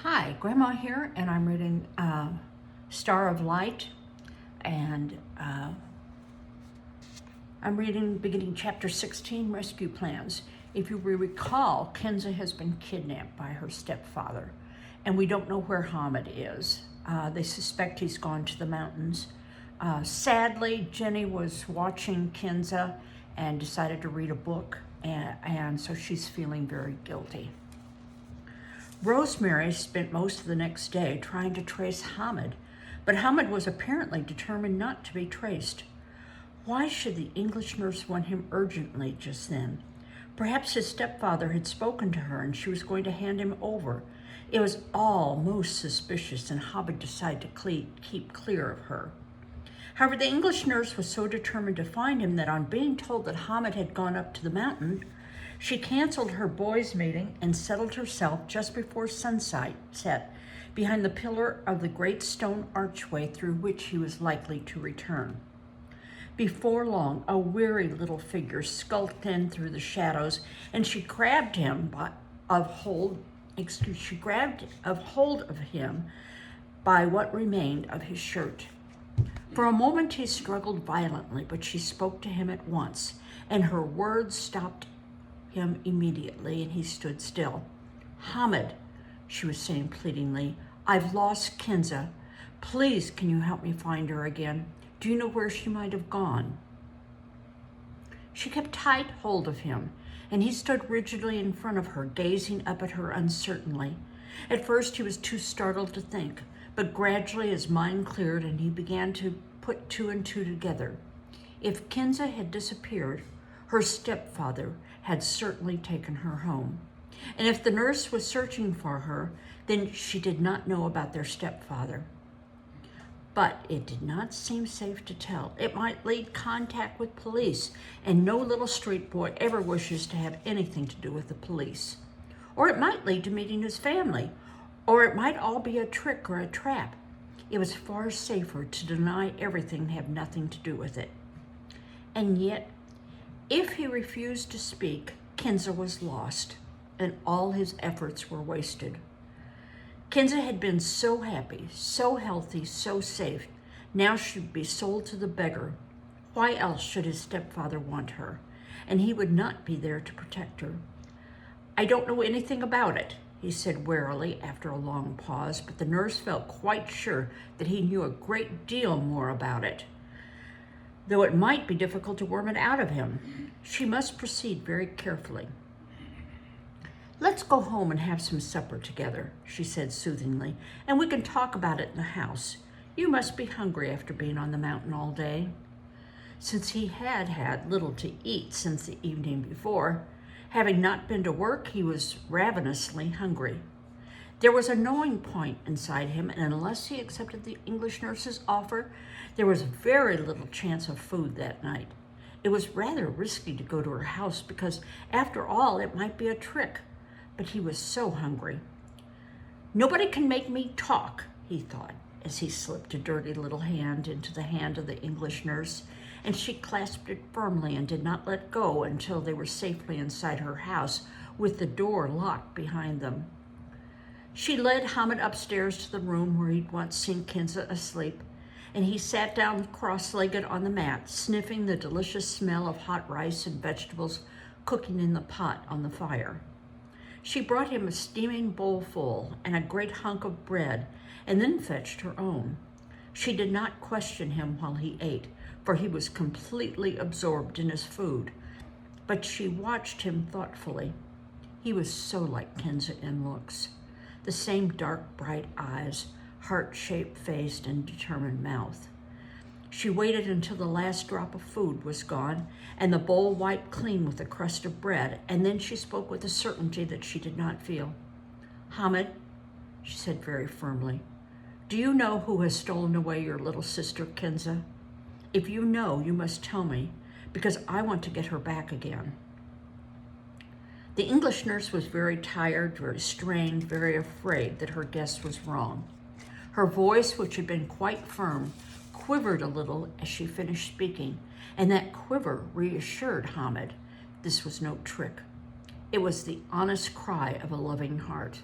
Hi, Grandma here, and I'm reading Star of Light, and I'm reading beginning chapter 16, Rescue Plans. If you recall, Kinza has been kidnapped by her stepfather, and we don't know where Hamid is. They suspect he's gone to the mountains. Sadly, Jenny was watching Kinza and decided to read a book, and so she's feeling very guilty. Rosemary spent most of the next day trying to trace Hamid, but Hamid was apparently determined not to be traced. Why should the English nurse want him urgently just then? Perhaps his stepfather had spoken to her and she was going to hand him over. It was all most suspicious, and Hamid decided to keep clear of her. However, the English nurse was so determined to find him that on being told that Hamid had gone up to the mountain, she canceled her boys' meeting and settled herself just before sunset behind the pillar of the great stone archway through which he was likely to return. Before long, a weary little figure skulked in through the shadows, and she grabbed hold of him by what remained of his shirt. For a moment he struggled violently, but she spoke to him at once, and her words stopped him immediately, and he stood still. "Hamid," she was saying pleadingly, "I've lost Kinza. Please, can you help me find her again? Do you know where she might have gone?" She kept tight hold of him, and he stood rigidly in front of her, gazing up at her uncertainly. At first he was too startled to think, but gradually his mind cleared and he began to put two and two together. If Kinza had disappeared, her stepfather had certainly taken her home. And if the nurse was searching for her, then she did not know about their stepfather. But it did not seem safe to tell. It might lead contact with police, and no little street boy ever wishes to have anything to do with the police. Or it might lead to meeting his family, or it might all be a trick or a trap. It was far safer to deny everything and have nothing to do with it. And yet, if he refused to speak, Kinza was lost, and all his efforts were wasted. Kinza had been so happy, so healthy, so safe. Now she'd be sold to the beggar. Why else should his stepfather want her? And he would not be there to protect her. "I don't know anything about it," he said warily after a long pause, but the nurse felt quite sure that he knew a great deal more about it, though it might be difficult to worm it out of him. She must proceed very carefully. "Let's go home and have some supper together," she said soothingly, "and we can talk about it in the house. You must be hungry after being on the mountain all day." Since he had had little to eat since the evening before, having not been to work, he was ravenously hungry. There was a gnawing point inside him, and unless he accepted the English nurse's offer, there was very little chance of food that night. It was rather risky to go to her house because, after all, it might be a trick, but he was so hungry. "Nobody can make me talk," he thought, as he slipped a dirty little hand into the hand of the English nurse, and she clasped it firmly and did not let go until they were safely inside her house with the door locked behind them. She led Hamid upstairs to the room where he'd once seen Kinza asleep, and he sat down cross-legged on the mat, sniffing the delicious smell of hot rice and vegetables cooking in the pot on the fire. She brought him a steaming bowl full and a great hunk of bread, and then fetched her own. She did not question him while he ate, for he was completely absorbed in his food, but she watched him thoughtfully. He was so like Kinza in looks. The same dark, bright eyes, heart-shaped face, and determined mouth. She waited until the last drop of food was gone and the bowl wiped clean with a crust of bread, and then she spoke with a certainty that she did not feel. "Hamid," she said very firmly, "do you know who has stolen away your little sister, Kinza? If you know, you must tell me, because I want to get her back again." The English nurse was very tired, very strained, very afraid that her guess was wrong. Her voice, which had been quite firm, quivered a little as she finished speaking, and that quiver reassured Hamid. This was no trick. It was the honest cry of a loving heart.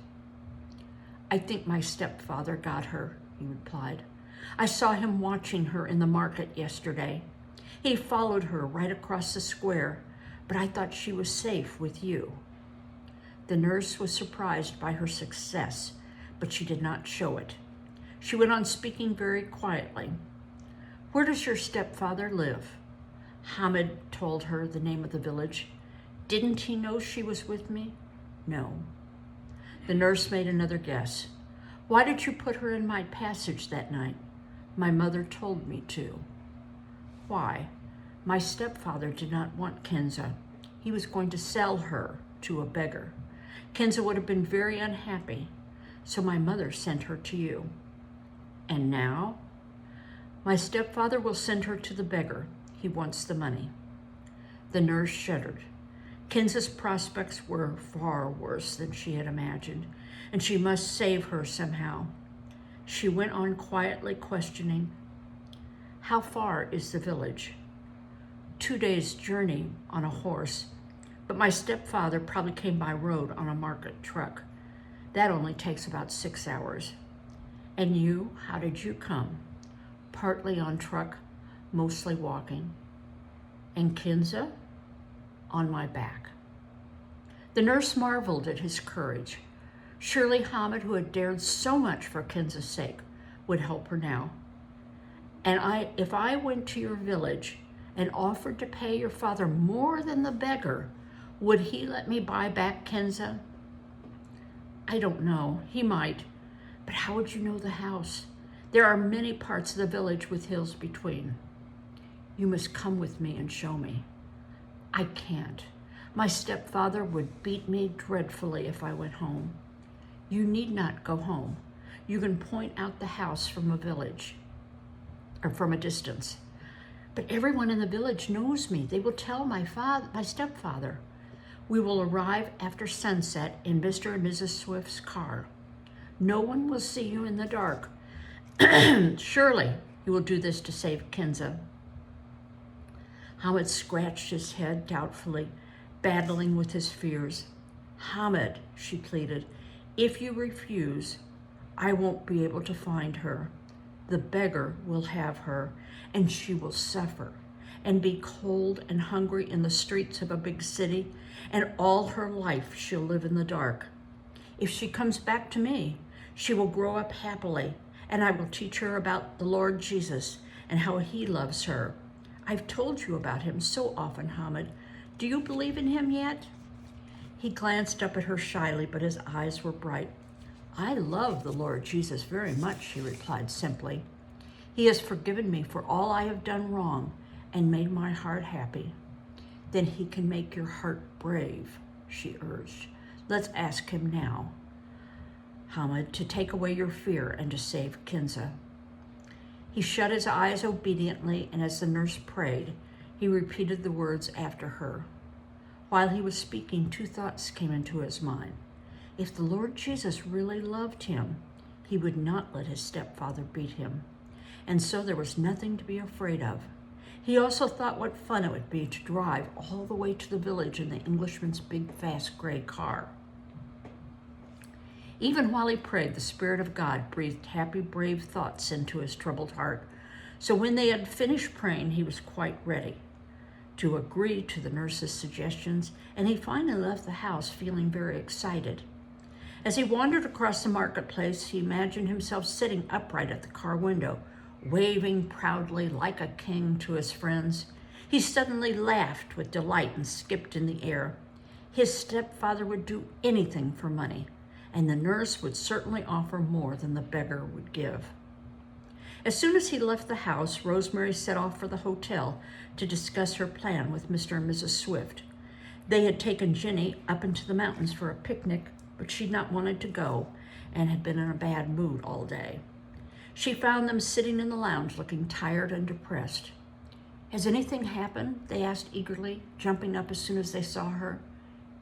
I think my stepfather got her, he replied. I saw him watching her in the market yesterday. He followed her right across the square, but I thought she was safe with you. The nurse was surprised by her success, but she did not show it. She went on speaking very quietly. Where does your stepfather live? Hamid told her the name of the village. Didn't he know she was with me? No. The nurse made another guess. Why did you put her in my passage that night? My mother told me to. Why? My stepfather did not want Kinza. He was going to sell her to a beggar. Kinza would have been very unhappy, so my mother sent her to you. And now? My stepfather will send her to the beggar. He wants the money. The nurse shuddered. Kinza's prospects were far worse than she had imagined, and she must save her somehow. She went on quietly questioning, how far is the village? 2 days' journey on a horse, but my stepfather probably came by road on a market truck. That only takes about 6 hours. And you, how did you come? Partly on truck, mostly walking. And Kinza? On my back. The nurse marveled at his courage. Surely Hamid, who had dared so much for Kinza's sake, would help her now. And if I went to your village and offered to pay your father more than the beggar, would he let me buy back Kinza? I don't know. He might. But how would you know the house? There are many parts of the village with hills between. You must come with me and show me. I can't. My stepfather would beat me dreadfully if I went home. You need not go home. You can point out the house from a village, or from a distance. But everyone in the village knows me. They will tell my stepfather. We will arrive after sunset in Mr. and Mrs. Swift's car. No one will see you in the dark. Surely you will do this to save Kinza. Hamid scratched his head doubtfully, battling with his fears. Hamid, she pleaded, if you refuse, I won't be able to find her. The beggar will have her, and she will suffer and be cold and hungry in the streets of a big city, and all her life she'll live in the dark. If she comes back to me, she will grow up happily, and I will teach her about the Lord Jesus and how he loves her. I've told you about him so often, Hamid. Do you believe in him yet? He glanced up at her shyly, but his eyes were bright. I love the Lord Jesus very much, she replied simply. He has forgiven me for all I have done wrong and made my heart happy. Then he can make your heart brave, she urged. Let's ask him now, Hamid, to take away your fear and to save Kinza. He shut his eyes obediently, and as the nurse prayed, he repeated the words after her. While he was speaking, 2 thoughts came into his mind. If the Lord Jesus really loved him, he would not let his stepfather beat him, and so there was nothing to be afraid of. He also thought what fun it would be to drive all the way to the village in the Englishman's big, fast gray car. Even while he prayed, the Spirit of God breathed happy, brave thoughts into his troubled heart. So when they had finished praying, he was quite ready to agree to the nurse's suggestions, and he finally left the house feeling very excited. As he wandered across the marketplace, he imagined himself sitting upright at the car window, waving proudly like a king to his friends. He suddenly laughed with delight and skipped in the air. His stepfather would do anything for money, and the nurse would certainly offer more than the beggar would give. As soon as he left the house, Rosemary set off for the hotel to discuss her plan with Mr. and Mrs. Swift. They had taken Jenny up into the mountains for a picnic, but she'd not wanted to go and had been in a bad mood all day. She found them sitting in the lounge looking tired and depressed. Has anything happened? They asked eagerly, jumping up as soon as they saw her.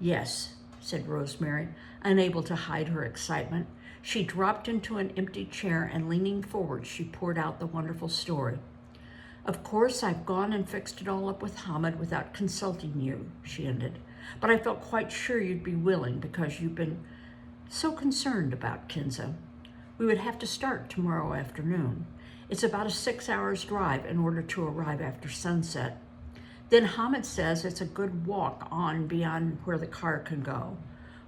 Yes, said Rosemary, unable to hide her excitement. She dropped into an empty chair and leaning forward, she poured out the wonderful story. Of course, I've gone and fixed it all up with Hamid without consulting you, she ended. But I felt quite sure you'd be willing because you've been So concerned about Kinza. We would have to start tomorrow afternoon. It's about a 6 hours drive in order to arrive after sunset. Then Hamid says it's a good walk on beyond where the car can go.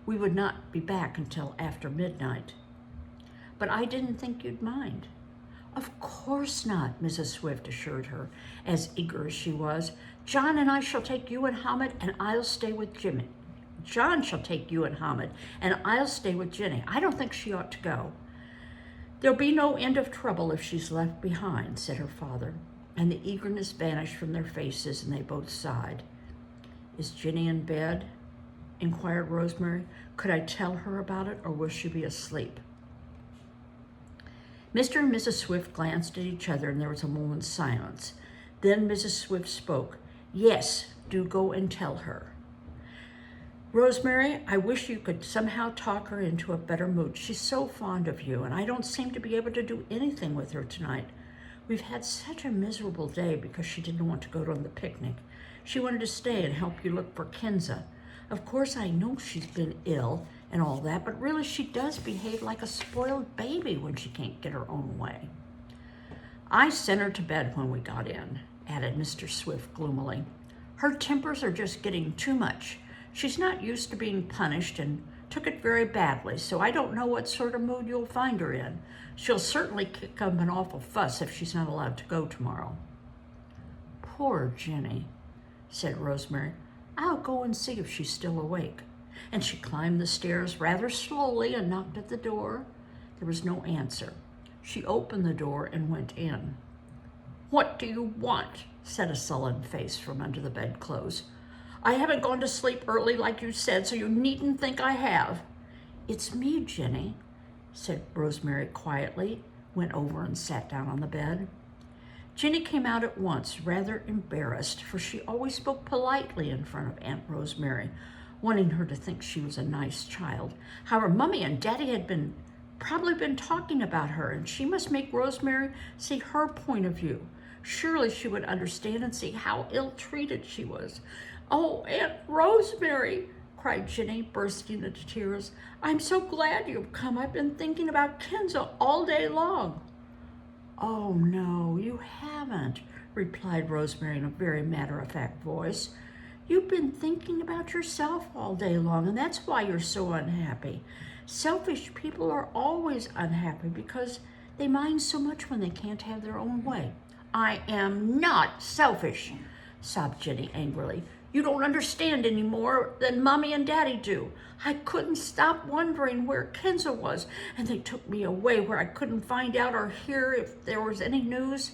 We would not be back until after midnight. But I didn't think you'd mind. Of course not, Mrs. Swift assured her, as eager as she was. John and I shall take you and Hamid, and I'll stay with Jimmy. John shall take you and Hamid, and I'll stay with Jenny. I don't think she ought to go. There'll be no end of trouble if she's left behind, said her father, and the eagerness vanished from their faces, and they both sighed. Is Jenny in bed? Inquired Rosemary. Could I tell her about it, or will she be asleep? Mr. and Mrs. Swift glanced at each other, and there was a moment's silence. Then Mrs. Swift spoke. Yes, do go and tell her. Rosemary, I wish you could somehow talk her into a better mood. She's so fond of you, and I don't seem to be able to do anything with her tonight. We've had such a miserable day because she didn't want to go to the picnic. She wanted to stay and help you look for Kinza. Of course, I know she's been ill and all that, but really she does behave like a spoiled baby when she can't get her own way. I sent her to bed when we got in, added Mr. Swift gloomily. Her tempers are just getting too much. She's not used to being punished and took it very badly, so I don't know what sort of mood you'll find her in. She'll certainly kick up an awful fuss if she's not allowed to go tomorrow. Poor Jenny, said Rosemary. I'll go and see if she's still awake. And she climbed the stairs rather slowly and knocked at the door. There was no answer. She opened the door and went in. What do you want? Said a sullen face from under the bedclothes. I haven't gone to sleep early like you said, so you needn't think I have. It's me, Jenny, said Rosemary quietly, went over and sat down on the bed. Jenny came out at once, rather embarrassed, for she always spoke politely in front of Aunt Rosemary, wanting her to think she was a nice child. However, Mummy and Daddy had probably been talking about her, and she must make Rosemary see her point of view. Surely she would understand and see how ill-treated she was. Oh, Aunt Rosemary, cried Jenny, bursting into tears. I'm so glad you've come. I've been thinking about Kinza all day long. Oh, no, you haven't, replied Rosemary in a very matter-of-fact voice. You've been thinking about yourself all day long, and that's why you're so unhappy. Selfish people are always unhappy because they mind so much when they can't have their own way. I am not selfish, sobbed Jenny angrily. You don't understand any more than Mommy and Daddy do. I couldn't stop wondering where Kinza was, and they took me away where I couldn't find out or hear if there was any news.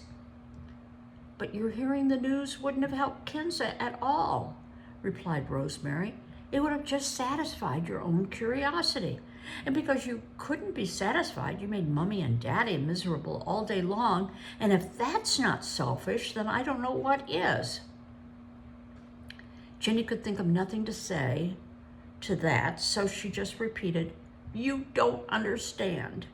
But your hearing the news wouldn't have helped Kinza at all, replied Rosemary. It would have just satisfied your own curiosity. And because you couldn't be satisfied, you made Mommy and Daddy miserable all day long. And if that's not selfish, then I don't know what is. Jenny could think of nothing to say to that, so she just repeated, You don't understand.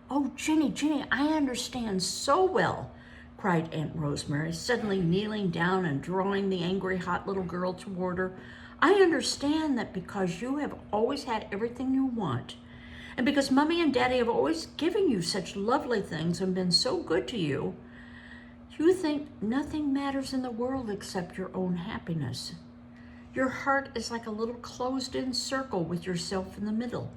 Oh, Jenny, I understand so well, cried Aunt Rosemary, suddenly kneeling down and drawing the angry, hot little girl toward her. I understand that because you have always had everything you want, and because Mommy and Daddy have always given you such lovely things and been so good to you, you think nothing matters in the world except your own happiness. Your heart is like a little closed-in circle with yourself in the middle.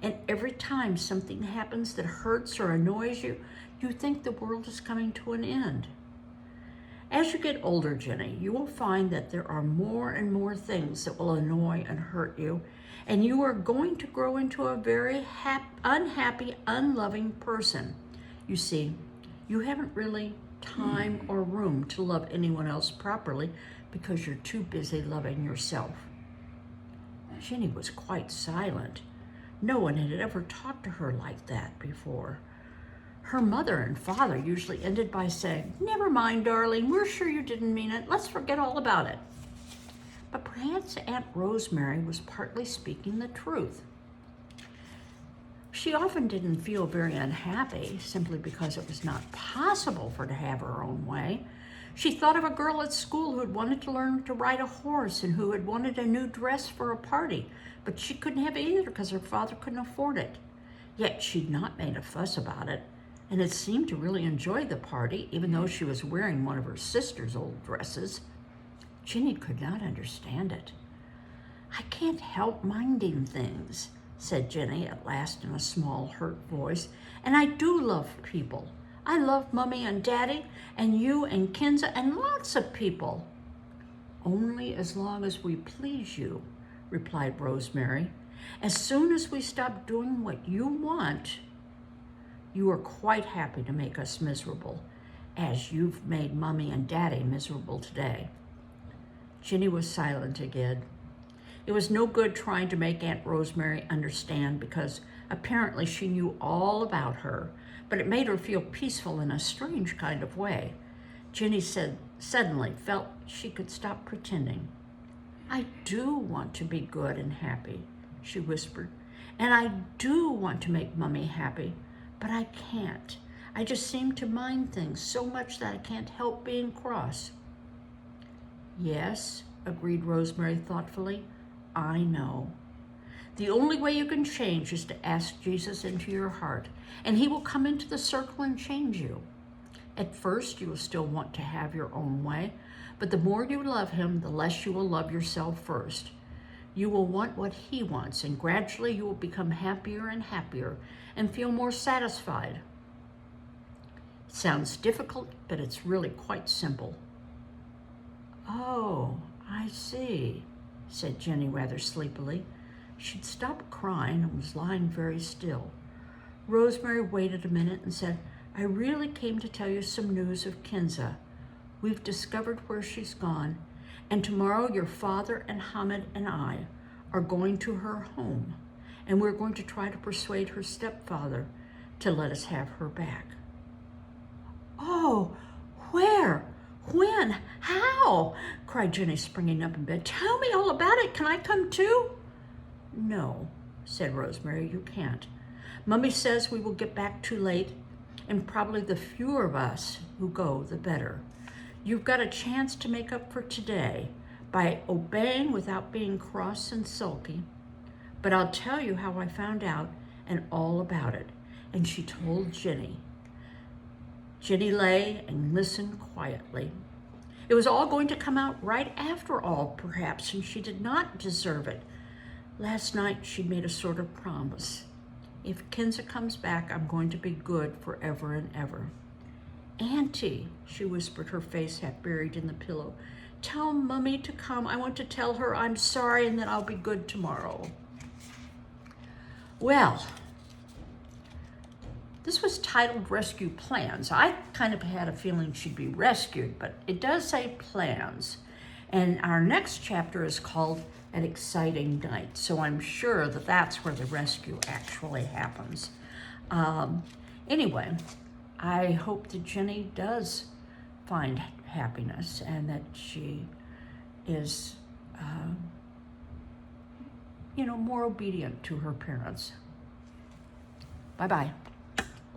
And every time something happens that hurts or annoys you, you think the world is coming to an end. As you get older, Jenny, you will find that there are more and more things that will annoy and hurt you, and you are going to grow into a very unhappy, unloving person. You see, you haven't really time or room to love anyone else properly because you're too busy loving yourself. Jenny was quite silent. No one had ever talked to her like that before. Her mother and father usually ended by saying, Never mind, darling, we're sure you didn't mean it. Let's forget all about it. But perhaps Aunt Rosemary was partly speaking the truth. She often didn't feel very unhappy simply because it was not possible for her to have her own way. She thought of a girl at school who had wanted to learn to ride a horse and who had wanted a new dress for a party, but she couldn't have either because her father couldn't afford it. Yet she'd not made a fuss about it, and had seemed to really enjoy the party, even though she was wearing one of her sister's old dresses. Ginny could not understand it. "I can't help minding things," said Ginny at last in a small, hurt voice, "and I do love people. I love Mummy and Daddy, and you and Kinza, and lots of people." "Only as long as we please you," replied Rosemary. "As soon as we stop doing what you want, you are quite happy to make us miserable, as you've made Mummy and Daddy miserable today." Ginny was silent again. It was no good trying to make Aunt Rosemary understand, because apparently she knew all about her, but it made her feel peaceful in a strange kind of way. Ginny suddenly felt she could stop pretending. "I do want to be good and happy," she whispered, "and I do want to make Mummy happy, but I can't. I just seem to mind things so much that I can't help being cross." "Yes," agreed Rosemary thoughtfully, "I know. The only way you can change is to ask Jesus into your heart, and he will come into the circle and change you. At first, you will still want to have your own way, but the more you love him, the less you will love yourself first. You will want what he wants, and gradually you will become happier and happier and feel more satisfied." It sounds difficult, but it's really quite simple. "Oh, I see," said Jenny rather sleepily. She'd stopped crying and was lying very still. Rosemary waited a minute and said, "I really came to tell you some news of Kinza. We've discovered where she's gone, and tomorrow your father and Hamid and I are going to her home, and we're going to try to persuade her stepfather to let us have her back." "Oh, where? When? How?" cried Jenny, springing up in bed. "Tell me all about it. Can I come too?" "No," said Rosemary, "you can't. Mummy says we will get back too late, and probably the fewer of us who go, the better. You've got a chance to make up for today by obeying without being cross and sulky. But I'll tell you how I found out and all about it." And she told Ginny. Ginny lay and listened quietly. It was all going to come out right after all, perhaps, and she did not deserve it. Last night she'd made a sort of promise. "If Kinza comes back, I'm going to be good forever and ever." "Auntie," she whispered, her face half buried in the pillow, "tell Mummy to come. I want to tell her I'm sorry and that I'll be good tomorrow." Well, this was titled Rescue Plans. I kind of had a feeling she'd be rescued, but it does say plans. And our next chapter is called An Exciting Night. So I'm sure that that's where the rescue actually happens. Anyway, I hope that Jenny does find happiness and that she is, more obedient to her parents. Bye-bye.